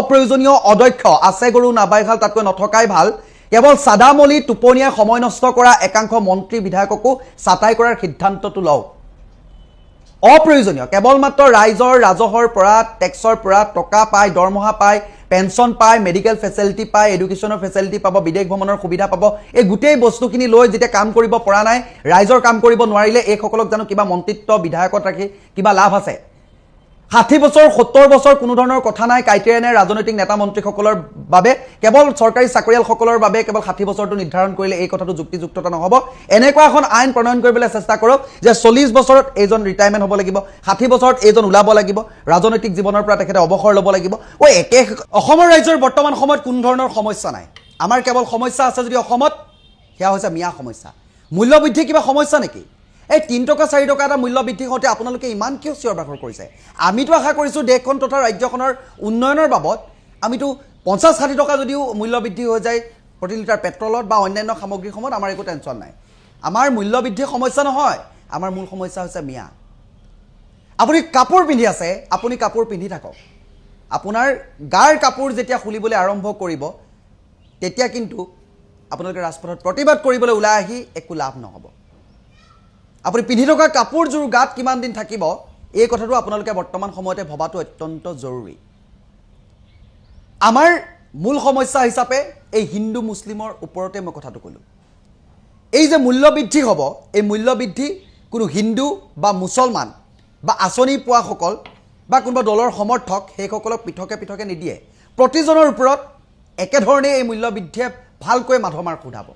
অপ্ৰয়োজনীয় অদক্ষ আছে গৰু নাবাই ভাল তাতকৈ নথকাই ভাল কেৱল সাদামলি টোপনিয়াই সময় নষ্ট কৰা একাংশ মন্ত্ৰী বিধায়ককো ছাটাই কৰাৰ সিদ্ধান্তটো লওক অপ্ৰয়োজনীয় কেৱল মাত্ৰ ৰাইজৰ ৰাজহৰ পৰা টেক্সৰ পৰা টকা পায় দৰমহা পায় পেনশন পায় মেডিকেল ফেচিলিটি পায় এডুকেশ্যনৰ ফেচিলিটি পাব বিদেশ ভ্ৰমণৰ সুবিধা পাব এই গোটেই বস্তুখিনি লৈ যেতিয়া কাম কৰিব পৰা নাই ৰাইজৰ কাম কৰিব নোৱাৰিলে এইসকলক জানো কিবা মন্ত্ৰিত্ব বিধায়কত ৰাখি কিবা লাভ আছে 60 বছৰ 70 বছৰ কোনো ধৰণৰ কথা নাই ক্ৰাইটেৰিয়া ৰাজনৈতিক নেতা মন্ত্ৰীসকলৰ বাবে কেৱল চৰকাৰী চাকৰিয়ালসকলৰ বাবে কেৱল 60 বছৰটো নিৰ্ধাৰণ কৰিলে এই কথাটো যুক্তিযুক্ততা নহব এনেকুৱা এখন আইন প্ৰণয়ন কৰিবলৈ চেষ্টা কৰক যে 40 বছৰত এজন ৰিটায়াৰমেন্ট হ'ব লাগিব 60 বছৰত এজন ওলাব লাগিব ৰাজনৈতিক জীৱনৰ পৰা তেখেতে অৱসৰ ল'ব লাগিব ও একে অসমৰ ৰাজ্যৰ বৰ্তমান সময়ত কোন ধৰণৰ সমস্যা নাই আমাৰ কেৱল সমস্যা আছে যদি অসমত সেয়া হৈছে মিয়া সমস্যা মূল্য বৃদ্ধি কিবা সমস্যা নেকি এই 3 টকা 4 টকা এটা মূল্য বৃদ্ধি হতে আপোনালোকে ইমান কিয় চিঞৰ বাখৰ কৰিছে আমিতো আশা কৰিছো দেশখন তথা ৰাজ্যখনৰ উন্নয়নৰ বাবদ আমিতো 50-60 টকা যদিও মূল্য বৃদ্ধি হৈ যায় প্ৰতি লিটাৰ পেট্ৰলত বা অন্যান্য সামগ্ৰীসমূহত আমাৰ একো টেনচন নাই আমাৰ মূল্য বৃদ্ধি সমস্যা নহয় আমাৰ মূল সমস্যা হৈছে মিয়া আপুনি কাপোৰ পিন্ধি আছে আপুনি কাপোৰ পিন্ধি থাকক আপোনাৰ গাৰ কাপোৰ যেতিয়া খুলিবলৈ আৰম্ভ কৰিব তেতিয়া কিন্তু আপোনালোকে ৰাজপথত প্ৰতিবাদ কৰিবলৈ ওলাই আহি একো লাভ নহব আপুনি পিন্ধি থকা কাপোৰযোৰ গাত কিমান দিন থাকিব এই কথাটো আপোনালোকে বৰ্তমান সময়তে ভবাটো অত্যন্ত জৰুৰী আমাৰ মূল সমস্যা হিচাপে এই হিন্দু মুছলিমৰ ওপৰতে মই কথাটো কলো এই যে মূল্য বৃদ্ধি হ'ব এই মূল্য বৃদ্ধি কোনো হিন্দু বা মুছলমান বা আঁচনি পোৱাসকল বা কোনোবা দলৰ সমৰ্থক সেইসকলক পৃথকে পৃথকে নিদিয়ে প্ৰতিজনৰ ওপৰত একেধৰণে এই মূল্য বৃদ্ধিয়ে ভালকৈ মাধমাৰ খুধাব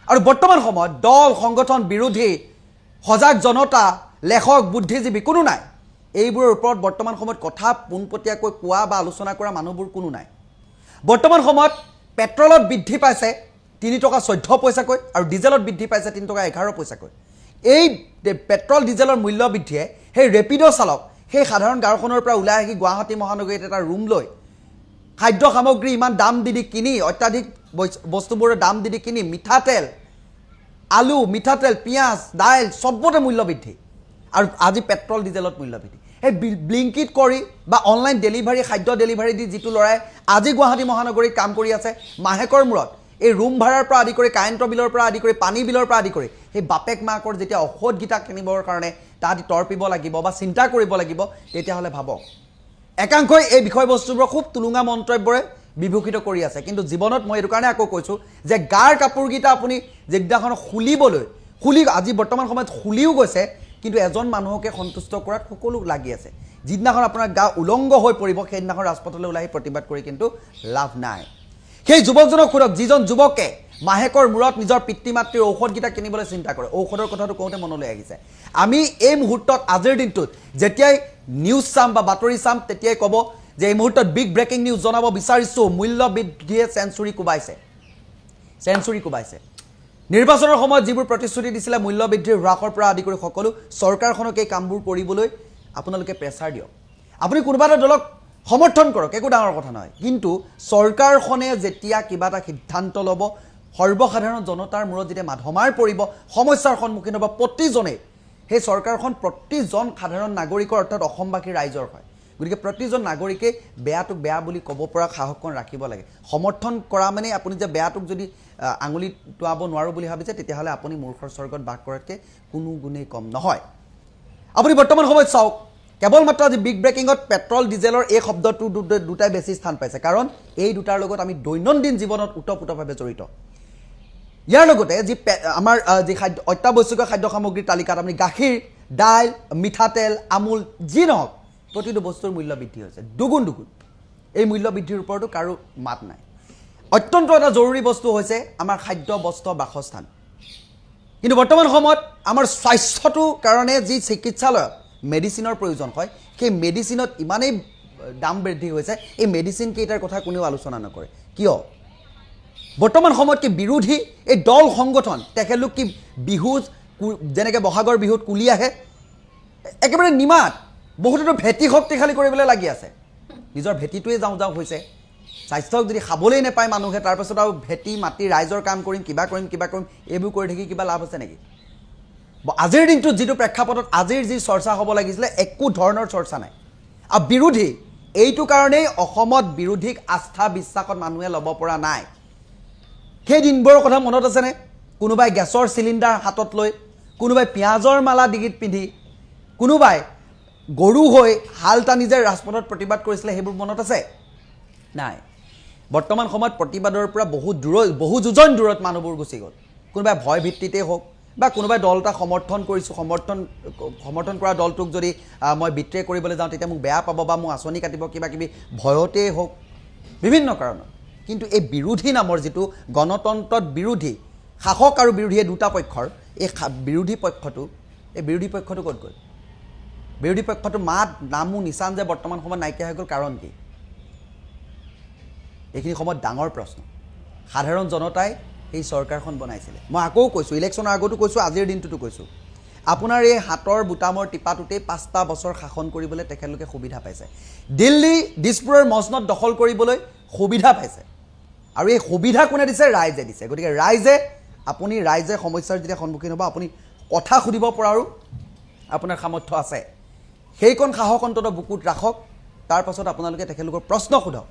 আৰু বৰ্তমান সময়ত দল সংগঠন বিৰোধী সজাগ জনতা লেখক বুদ্ধিজীৱী কোনো নাই এইবোৰৰ ওপৰত বৰ্তমান সময়ত কথা পোনপটীয়াকৈ কোৱা বা আলোচনা কৰা মানুহবোৰ কোনো নাই বৰ্তমান সময়ত পেট্ৰলত বৃদ্ধি পাইছে 3 টকা 14 পইচাকৈ আৰু ডিজেলত বৃদ্ধি পাইছে 3 টকা 11 পইচাকৈ এই পেট্ৰল ডিজেলৰ মূল্য বৃদ্ধিয়ে সেই ৰেপিড' চালক সেই সাধাৰণ গাঁওখনৰ পৰা ওলাই আহি গুৱাহাটী মহানগৰীত এটা ৰুম লৈ খাদ্য সামগ্ৰী ইমান দাম দি কিনি অত্যাধিক বস্তুবোৰৰ দাম দি কিনি মিঠাতেল আলু মিঠাতেল পিয়াজ দাইল সবতে মূল্য বৃদ্ধি আৰু আজি পেট্ৰল ডিজেলত মূল্য বৃদ্ধি এই ব্লিংকিট কৰি বা অনলাইন ডেলিভাৰী খাদ্য ডেলিভাৰী দি যিটো লৰাই আজি গুৱাহাটী মহানগৰীত কাম কৰি আছে মাহেকৰ মূৰত এই ৰুম ভাড়াৰ পৰা আদি কৰি কাৰেণ্টৰ বিলৰ পৰা আদি কৰি পানী বিলৰ পৰা আদি কৰি সেই বাপেক মাকৰ যেতিয়া ঔষধ গীতা কিনিবৰ কাৰণে তাহাঁতি তৰপিব লাগিব বা চিন্তা কৰিব লাগিব তেতিয়াহ'লে ভাবক একাংশই এই বিষয়বস্তুবোৰ খুব তুলুঙা মন্তব্যৰে বিভূষিত কৰি আছে কিন্তু জীৱনত মই এইটো কাৰণে আকৌ কৈছো যে গাৰ কাপোৰগীটা আপুনি যেদিনাখন খুলি আজি বৰ্তমান সময়ত খুলিও গৈছে কিন্তু এজন মানুহকে সন্তুষ্ট কৰাত সকলো লাগি আছে যিদিনাখন আপোনাৰ গা উলংগ হৈ পৰিব সেইদিনাখন ৰাজপথলৈ ওলাই প্ৰতিবাদ কৰি কিন্তু লাভ নাই সেই যুৱকজনক খুৰক যিজন যুৱকে মাহেকৰ মূৰত নিজৰ পিতৃ মাতৃৰ ঔষধগীটা কিনিবলৈ চিন্তা কৰে ঔষধৰ কথাটো কওঁতে মনলৈ আহিছে আমি এই মুহূৰ্তত আজিৰ দিনটোত যেতিয়াই নিউজ চাম বা বাতৰি চাম তেতিয়াই ক'ব যে এই মুহূৰ্তত বিগ ব্ৰেকিং নিউজ জনাব বিচাৰিছো মূল্য বৃদ্ধিয়ে সেঞ্চুৰী কুবাইছে নিৰ্বাচনৰ সময়ত যিবোৰ প্ৰতিশ্ৰুতি দিছিলে মূল্য বৃদ্ধিৰ হ্ৰাসৰ পৰা আদি কৰি সকলো চৰকাৰখনক এই কামবোৰ কৰিবলৈ আপোনালোকে প্ৰেছাৰ দিয়ক আপুনি কোনোবা এটা দলক সমৰ্থন কৰক একো ডাঙৰ কথা নহয় কিন্তু চৰকাৰখনে যেতিয়া কিবা এটা সিদ্ধান্ত ল'ব সৰ্বসাধাৰণ জনতাৰ মূৰত যেতিয়া মাধমাৰ পৰিব সমস্যাৰ সন্মুখীন হ'ব প্ৰতিজনে সেই চৰকাৰখন প্ৰতিজন সাধাৰণ নাগৰিকৰ অৰ্থাৎ অসমবাসী ৰাইজৰ হয় গতিকে প্ৰতিজন নাগৰিকে বেয়াটোক বেয়া বুলি ক'ব পৰা সাহসকন ৰাখিব লাগে সমৰ্থন কৰা মানে আপুনি যে বেয়াটোক যদি আঙুলি টুৱাব নোৱাৰো বুলি ভাবিছে তেতিয়াহ'লে আপুনি মূৰ্খৰ স্বৰ্গত বাস কৰাতকৈ কোনো গুণেই কম নহয় আপুনি বৰ্তমান সময়ত চাওক কেৱল মাত্ৰ আজি বিগ ব্ৰেকিংত পেট্ৰল ডিজেলৰ এই শব্দটো দুটাই বেছি স্থান পাইছে কাৰণ এই দুটাৰ লগত আমি দৈনন্দিন জীৱনত উতপ্ৰোতভাৱে জড়িত ইয়াৰ লগতে যি আমাৰ যি খাদ্য অত্যাৱশ্যকীয় খাদ্য সামগ্ৰীৰ তালিকাত আপুনি গাখীৰ দাইল মিঠাতেল আমুল যি নহওক প্ৰতিটো বস্তুৰ মূল্য বৃদ্ধি হৈছে দুগুণ এই মূল্য বৃদ্ধিৰ ওপৰতো কাৰো মাত নাই অত্যন্ত এটা জৰুৰী বস্তু হৈছে আমাৰ খাদ্য বস্ত্ৰ বাসস্থান কিন্তু বৰ্তমান সময়ত আমাৰ স্বাস্থ্যটো কাৰণে যি চিকিৎসালয়ত মেডিচিনৰ প্ৰয়োজন হয় সেই মেডিচিনত ইমানেই দাম বৃদ্ধি হৈছে এই মেডিচিন কেইটাৰ কথা কোনেও আলোচনা নকৰে কিয় বৰ্তমান সময়ত কি বিৰোধী এই দল সংগঠন তেখেতলোক কি বিহু যেনেকৈ বহাগৰ বিহুত কুলি আহে একেবাৰে নিমাত বহুতো ভেটি শক্তিশালী কৰিবলৈ লাগি আছে নিজৰ ভেটিটোৱে যাওঁ হৈছে স্বাস্থ্যক যদি খাবলৈ নাপায় মানুহে তাৰপাছত আৰু ভেটি মাটি ৰাইজৰ কাম কৰিম কিবা কৰিম এইবোৰ কৰি থাকি কিবা লাভ আছে নেকি আজিৰ দিনটোত যিটো প্ৰেক্ষাপটত আজিৰ যি চৰ্চা হ'ব লাগিছিলে একো ধৰণৰ চৰ্চা নাই আৰু বিৰোধী এইটো কাৰণেই অসমত বিৰোধীক আস্থা বিশ্বাসত মানুহে ল'ব পৰা নাই সেই দিনবোৰৰ কথা মনত আছেনে কোনোবাই গেছৰ চিলিণ্ডাৰ হাতত লৈ কোনোবাই পিঁয়াজৰ মালা ডিঙিত পিন্ধি কোনোবাই গৰু হৈ হাল টানি যে ৰাজপথত প্ৰতিবাদ কৰিছিলে সেইবোৰ মনত আছে নাই বৰ্তমান সময়ত প্ৰতিবাদৰ পৰা বহু যোজন দূৰত মানুহবোৰ গুচি গ'ল কোনোবাই ভয় ভিত্তিতেই হওক বা কোনোবাই দল এটা সমৰ্থন কৰা দলটোক যদি মই বিট্ৰে কৰিবলৈ যাওঁ তেতিয়া মোক বেয়া পাব বা মোক আঁচনি কাটিব কিবা কিবি ভয়তেই হওক বিভিন্ন কাৰণত কিন্তু এই বিৰোধী নামৰ যিটো গণতন্ত্ৰত বিৰোধী শাসক আৰু বিৰোধী এই দুটা পক্ষৰ এই বিৰোধী পক্ষটো ক'ত গ'ল বিৰোধী পক্ষটো মাত নামো নিচান যে বৰ্তমান সময়ত নাইকিয়া হৈ গ'ল কাৰণ কি এইখিনি সময়ত ডাঙৰ প্ৰশ্ন সাধাৰণ জনতাই এই চৰকাৰখন বনাইছিলে মই আকৌ কৈছোঁ ইলেকশ্যনৰ আগতো কৈছোঁ আজিৰ দিনটোতো কৈছোঁ আপোনাৰ এই হাতৰ বুটামৰ টিপাটোতেই 5টা বছৰ শাসন কৰিবলৈ তেখেতলোকে সুবিধা পাইছে দিল্লী দিছপুৰৰ মছনদ দখল কৰিবলৈ সুবিধা পাইছে আৰু এই সুবিধা কোনে দিছে ৰাইজে দিছে গতিকে ৰাইজে সমস্যাৰ যেতিয়া সন্মুখীন হ'ব আপুনি কথা সুধিব পৰাৰো আপোনাৰ সামৰ্থ্য আছে সেইকণ সাহস অন্তত বুকুত ৰাখক তাৰ পাছত আপোনালোকে তেখেতলোকৰ প্ৰশ্ন সোধক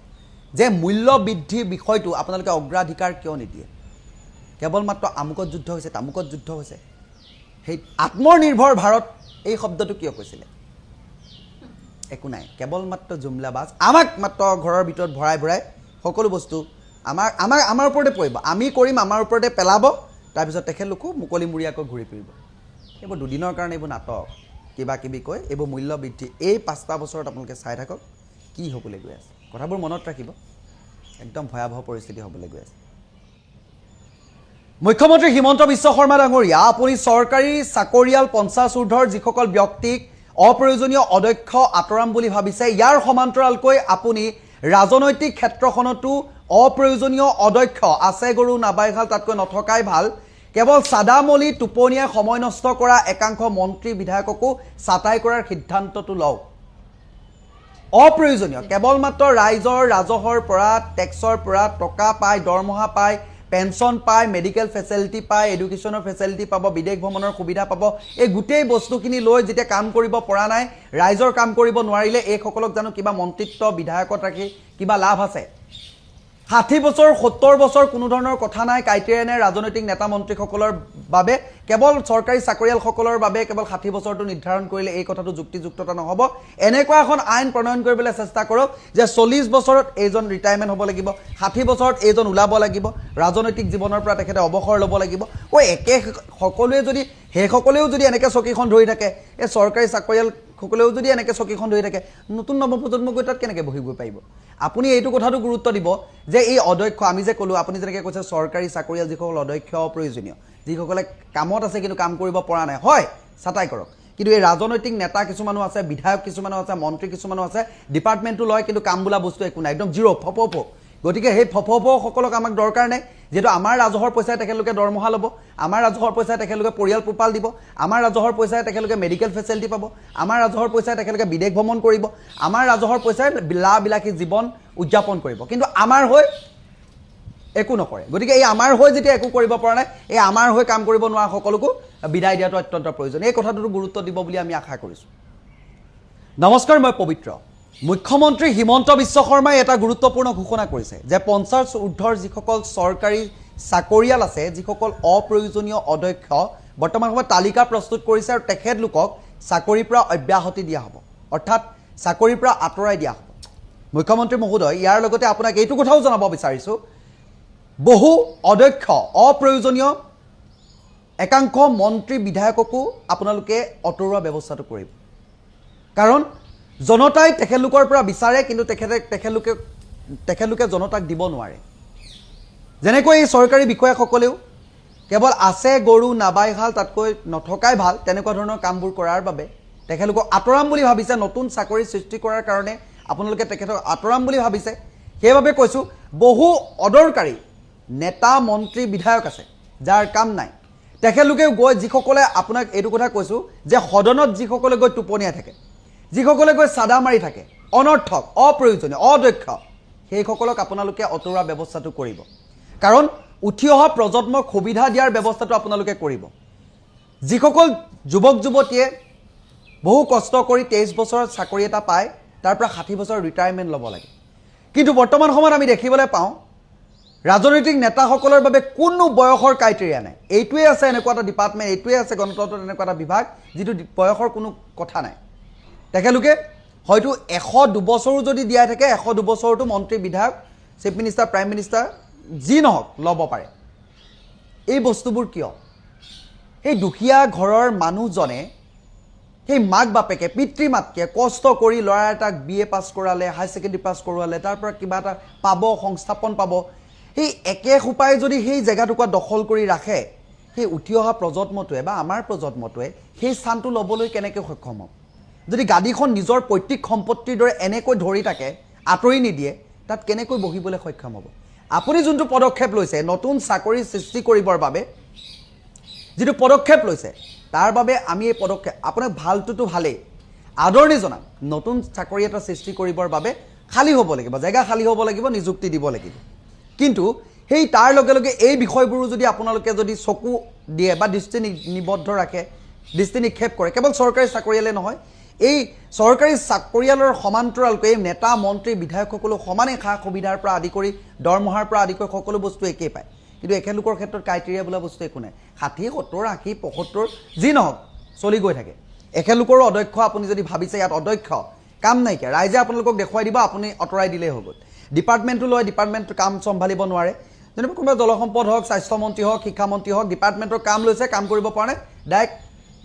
যে মূল্য বৃদ্ধিৰ বিষয়টো আপোনালোকে অগ্ৰাধিকাৰ কিয় নিদিয়ে কেৱল মাত্ৰ আমুকত যুদ্ধ হৈছে তামুকত যুদ্ধ হৈছে সেই আত্মনিৰ্ভৰ ভাৰত এই শব্দটো কিয় কৈছিলে একো নাই কেৱল মাত্ৰ জুমলাবাজ আমাক মাত্ৰ ঘৰৰ ভিতৰত ভৰাই সকলো বস্তু আমাৰ ওপৰতে পৰিব আমি কৰিম আমাৰ ওপৰতে পেলাব তাৰপিছত তেখেতলোকো মুকলিমূৰীয়াকৈ ঘূৰি ফুৰিব এইবোৰ দুদিনৰ কাৰণে এইবোৰ নাটক কিবা কিবি কৈ এইবোৰ মূল্য বৃদ্ধি এই 5টা বছৰত আপোনালোকে চাই থাকক কি হ'বলৈ গৈ আছে কথাবোৰ মনত ৰাখিব একদম ভয়াৱহ পৰিস্থিতি হ'বলৈ গৈ আছে মুখ্যমন্ত্ৰী হিমন্ত বিশ্ব শৰ্মা ডাঙৰীয়া আপুনি চৰকাৰী চাকৰিয়াল 50 ঊৰ্ধৰ যিসকল ব্যক্তিক অপ্ৰয়োজনীয় অদক্ষ আঁতৰাম বুলি ভাবিছে ইয়াৰ সমান্তৰালকৈ আপুনি ৰাজনৈতিক ক্ষেত্ৰখনতো অপ্ৰয়োজনীয় অদক্ষ আছে গৰু নাবাইহাল তাতকৈ নথকাই ভাল কেৱল সাদামলি টোপনিয়াই সময় নষ্ট কৰা একাংশ মন্ত্ৰী বিধায়ককো ছাটাই কৰাৰ সিদ্ধান্তটো লওক অপ্ৰয়োজনীয় কেৱল মাত্ৰ ৰাজহৰ পৰা টেক্সৰ পৰা টকা পায় দৰমহা পায় পেনশন পায় মেডিকেল ফেচিলিটি পায় এডুকেশ্যনৰ ফেচিলিটি পাব বিদেশ ভ্ৰমণৰ সুবিধা পাব এই গোটেই বস্তুখিনি লৈ যেতিয়া কাম কৰিব পৰা নাই ৰাইজৰ কাম কৰিব নোৱাৰিলে এইসকলক জানো কিবা মন্ত্ৰিত্ব বিধায়কত ৰাখি কিবা লাভ আছে 60 বছৰ 70 বছৰ কোনো ধৰণৰ কথা নাই ক্ৰাইটেৰিয়া নাই ৰাজনৈতিক নেতা মন্ত্ৰীসকলৰ বাবে কেৱল চৰকাৰী চাকৰিয়ালসকলৰ বাবে কেৱল 60 বছৰটো নিৰ্ধাৰণ কৰিলে এই কথাটো যুক্তিযুক্ততা নহ'ব এনেকুৱা এখন আইন প্ৰণয়ন কৰিবলৈ চেষ্টা কৰক যে 40 বছৰত এইজন ৰিটায়াৰমেণ্ট হ'ব লাগিব 60 বছৰত এইজন ওলাব লাগিব ৰাজনৈতিক জীৱনৰ পৰা তেখেতে অৱসৰ ল'ব লাগিব সকলোৱেও যদি এনেকৈ চকীখন ধৰি থাকে এই চৰকাৰী চাকৰিয়ালসকলেও যদি এনেকৈ চকীখন ধৰি থাকে নতুন নৱপ্ৰজন্ম গৈ তাত কেনেকৈ বহিব পাৰিব আপুনি এইটো কথাটো গুৰুত্ব দিব যে এই অদক্ষ আমি যে ক'লো আপুনি যেনেকৈ কৈছে চৰকাৰী চাকৰিয়াল যিসকল অদক্ষ অপ্ৰয়োজনীয় যিসকলে কামত আছে কিন্তু কাম কৰিব পৰা নাই হয় ছাটাই কৰক কিন্তু এই ৰাজনৈতিক নেতা কিছুমানো আছে বিধায়ক কিছুমানো আছে মন্ত্ৰী কিছুমানো আছে ডিপাৰ্টমেণ্টটো লয় কিন্তু কাম বোলা বস্তু একো নাই একদম জিৰ' ফপ গতিকে সেই ফপসকলক আমাক দৰকাৰ নাই যেহেতু আমাৰ ৰাজহৰ পইচাই তেখেতলোকে দৰমহা ল'ব আমাৰ ৰাজহৰ পইচাই তেখেতলোকে পৰিয়াল পোহপাল দিব আমাৰ ৰাজহৰ পইচাই তেখেতলোকে মেডিকেল ফেচিলিটি পাব আমাৰ ৰাজহৰ পইচাই তেখেতলোকে বিদেশ ভ্ৰমণ কৰিব আমাৰ ৰাজহৰ পইচাই বিলাসী জীৱন উদযাপন কৰিব কিন্তু আমাৰ হৈ একো নকৰে গতিকে এই আমাৰ হৈ যেতিয়া একো কৰিব পৰা নাই এই আমাৰ হৈ কাম কৰিব নোৱাৰা সকলোকো বিদায় দিয়াটো অত্যন্ত প্ৰয়োজন এই কথাটোতো গুৰুত্ব দিব বুলি আমি আশা কৰিছোঁ নমস্কাৰ মই পবিত্ৰ মুখ্যমন্ত্ৰী হিমন্ত বিশ্ব শৰ্মাই এটা গুৰুত্বপূৰ্ণ ঘোষণা কৰিছে যে 50 ঊৰ্ধৰ যিসকল চৰকাৰী চাকৰিয়াল আছে যিসকল অপ্ৰয়োজনীয় অদক্ষ বৰ্তমান সময়ত তালিকা প্ৰস্তুত কৰিছে আৰু তেখেতলোকক চাকৰিৰ পৰা অব্যাহতি দিয়া হ'ব অৰ্থাৎ চাকৰিৰ পৰা আঁতৰাই দিয়া হ'ব মুখ্যমন্ত্ৰী মহোদয় ইয়াৰ লগতে আপোনাক এইটো কথাও জনাব বিচাৰিছোঁ বহু অদক্ষ অপ্ৰয়োজনীয় একাংশ মন্ত্ৰী বিধায়ককো আপোনালোকে অতৰুৱা ব্যৱস্থাটো কৰিব কাৰণ জনতাই তেখেতলোকৰ পৰা বিচাৰে কিন্তু তেখেতলোকে জনতাক দিব নোৱাৰে যেনেকৈ এই চৰকাৰী বিষয়াসকলেও কেৱল আছে গৰু নাবাইহাল তাতকৈ নথকাই ভাল তেনেকুৱা ধৰণৰ কামবোৰ কৰাৰ বাবে তেখেতলোকক আঁতৰাম বুলি ভাবিছে নতুন চাকৰি সৃষ্টি কৰাৰ কাৰণে আপোনালোকে তেখেতক আঁতৰাম বুলি ভাবিছে সেইবাবে কৈছোঁ বহু অদৰকাৰী নেতা মন্ত্ৰী বিধায়ক আছে যাৰ কাম নাই তেখেতলোকেও গৈ যিসকলে আপোনাক এইটো কথা কৈছোঁ যে সদনত যিসকলে গৈ টোপনিয়াই থাকে যিসকলে গৈ চাদা মাৰি থাকে অনৰ্থক অপ্ৰয়োজনীয় অদক্ষ সেইসকলক আপোনালোকে অতৰুৱা ব্যৱস্থাটো কৰিব কাৰণ উঠি অহা প্ৰজন্মক সুবিধা দিয়াৰ ব্যৱস্থাটো আপোনালোকে কৰিব যিসকল যুৱক যুৱতীয়ে বহু কষ্ট কৰি 23 বছৰত চাকৰি এটা পায় তাৰ পৰা 60 বছৰ ৰিটায়াৰমেণ্ট ল'ব লাগে কিন্তু বৰ্তমান সময়ত আমি দেখিবলৈ পাওঁ ৰাজনৈতিক নেতাসকলৰ বাবে কোনো বয়সৰ ক্ৰাইটেৰিয়া নাই এইটোৱে আছে এনেকুৱা এটা ডিপাৰ্টমেণ্ট এইটোৱে আছে গণতন্ত্ৰৰ এনেকুৱা এটা বিভাগ যিটো বয়সৰ কোনো কথা নাই তেখেতলোকে হয়তো 102 বছৰো যদি দিয়া থাকে 102 বছৰটো মন্ত্ৰী বিধায়ক চিফ মিনিষ্টাৰ প্ৰাইম মিনিষ্টাৰ যি নহওক ল'ব পাৰে এই বস্তুবোৰ কিয় এই দুখীয়া ঘৰৰ মানুহজনে সেই মাক বাপেকে পিতৃ মাতৃয়ে কষ্ট কৰি ল'ৰা এটাক BA পাছ কৰালে হাই সেকেন্ডাৰী পাছ কৰোৱালে তাৰ পৰা কিবা এটা পাব সংস্থাপন পাব সেই একে খুপাই যদি সেই জেগাটুকুৰা দখল কৰি ৰাখে সেই উঠি অহা প্ৰজন্মটোৱে বা আমাৰ প্ৰজন্মটোৱে সেই স্থানটো ল'বলৈ কেনেকৈ সক্ষম হ'ব যদি গাদীখন নিজৰ পৈতৃক সম্পত্তিৰ দৰে এনেকৈ ধৰি থাকে আঁতৰি নিদিয়ে তাত কেনেকৈ বহিবলৈ সক্ষম হ'ব আপুনি যোনটো পদক্ষেপ লৈছে নতুন চাকৰি সৃষ্টি কৰিবৰ বাবে যিটো পদক্ষেপ লৈছে তাৰ বাবে আমি এই পদক্ষেপ আপোনাক ভালটোতো ভালেই আদৰণি জনাম নতুন চাকৰি এটা সৃষ্টি কৰিবৰ বাবে খালী হ'ব লাগিব জেগা খালী হ'ব লাগিব নিযুক্তি দিব লাগিব কিন্তু সেই তাৰ লগে লগে এই বিষয়বোৰো যদি আপোনালোকে যদি চকু দিয়ে বা দৃষ্টি নিবদ্ধ ৰাখে দৃষ্টি নিক্ষেপ কৰে কেৱল চৰকাৰী চাকৰিয়ালে নহয় এই চৰকাৰী চাকৰিয়ালৰ সমান্তৰালকৈ এই নেতা মন্ত্ৰী বিধায়কসকলো সমানে খা সুবিধাৰ পৰা আদি কৰি দৰমহাৰ পৰা আদি কৰি সকলো বস্তু একেই পায় কিন্তু একেলোকৰ ক্ষেত্ৰত ক্ৰাইটেৰিয়া বোলা বস্তু একো নাই 60 70 80 75 যি নহওক চলি গৈ থাকে একেলোকৰো অধ্যক্ষ আপুনি যদি ভাবিছে ইয়াত অধ্যক্ষ কাম নাইকিয়া ৰাইজে আপোনালোকক দেখুৱাই দিব আপুনি অতৰাই দিলেই হৈ গ'ল ডিপাৰ্টমেণ্টটো লয় ডিপাৰ্টমেণ্টটো কাম চম্ভালিব নোৱাৰে যেনেকৈ কোনোবা জলসম্পদ হওক স্বাস্থ্যমন্ত্ৰী হওক শিক্ষামন্ত্ৰী হওক ডিপাৰ্টমেণ্টৰ কাম লৈছে কাম কৰিব পৰা নাই ডাইৰেক্ট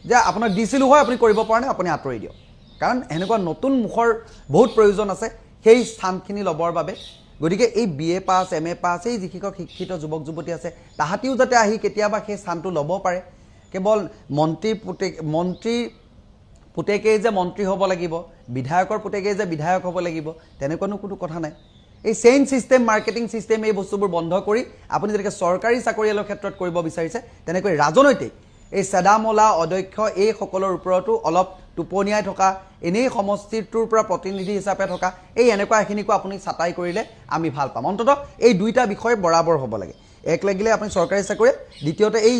যে আপোনাক দিছিলোঁ হয় আপুনি কৰিব পৰা নাই আপুনি আঁতৰি দিয়ক কাৰণ এনেকুৱা নতুন মুখৰ বহুত প্ৰয়োজন আছে সেই স্থানখিনি ল'বৰ বাবে গতিকে এই BA পাছ MA পাছ এই যিসকল শিক্ষিত যুৱক যুৱতী আছে তাহাঁতিও যাতে আহি কেতিয়াবা সেই স্থানটো ল'ব পাৰে কেৱল মন্ত্ৰী পুতেকেই যে মন্ত্ৰী হ'ব লাগিব বিধায়কৰ পুতেকেই যে বিধায়ক হ'ব লাগিব তেনেকুৱানো কোনো কথা নাই এই চেইন সিস্টেম মাৰ্কেটিং সিস্টেম এই বস্তুবোৰ বন্ধ কৰি আপুনি যেনেকৈ চৰকাৰী চাকৰিয়ালৰ ক্ষেত্ৰত কৰিব বিচাৰিছে তেনেকৈ ৰাজনৈতিক এই সেদামলা অধ্যক্ষ এই সকলৰ ওপৰতো অলপ টোপনিয়াই থকা এনেই সমষ্টিটোৰ পৰা প্ৰতিনিধি হিচাপে থকা এই এনেকুৱা এখিনিকো আপুনি ছাটাই কৰিলে আমি ভাল পাম অন্ততঃ এই দুইটা বিষয় বৰাবৰ হ'ব লাগে এক লাগিলে আপুনি চৰকাৰী চাকৰি দ্বিতীয়তে এই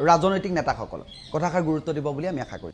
ৰাজনৈতিক নেতাসকলক কথাষাৰ গুৰুত্ব দিব বুলি আমি আশা কৰিম